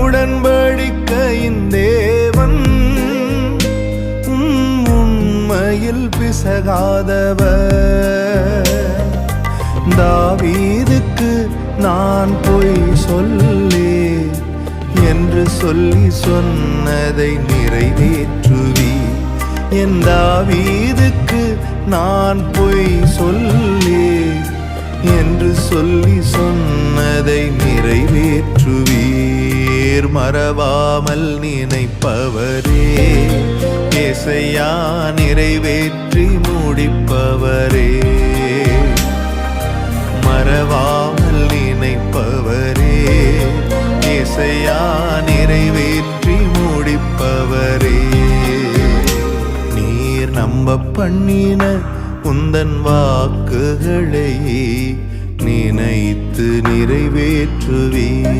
உடன்படிக்கையின் தேவன் உண்மையில் பிசகாதவர். தாவீதுக்கு நான் பொய் சொல்லே என்று சொல்லி சொன்னதை நிறைவேற்றுவி. என் தாவீதுக்கு நான் பொய் சொல்லே என்று சொல்லி சொன்னதை நிறைவேற்றுவீர். மறவாமல் நினைப்பவரே ஏசையா, நிறைவேற்றி முடிப்பவரே. மறவாமல் நினைப்பவரே ஏசையா, நிறைவேற்றி முடிப்பவரே. நீர் நம்ப பண்ணின உந்தன் வாக்குகளை நினைத்து நிறைவேற்றுவீர்.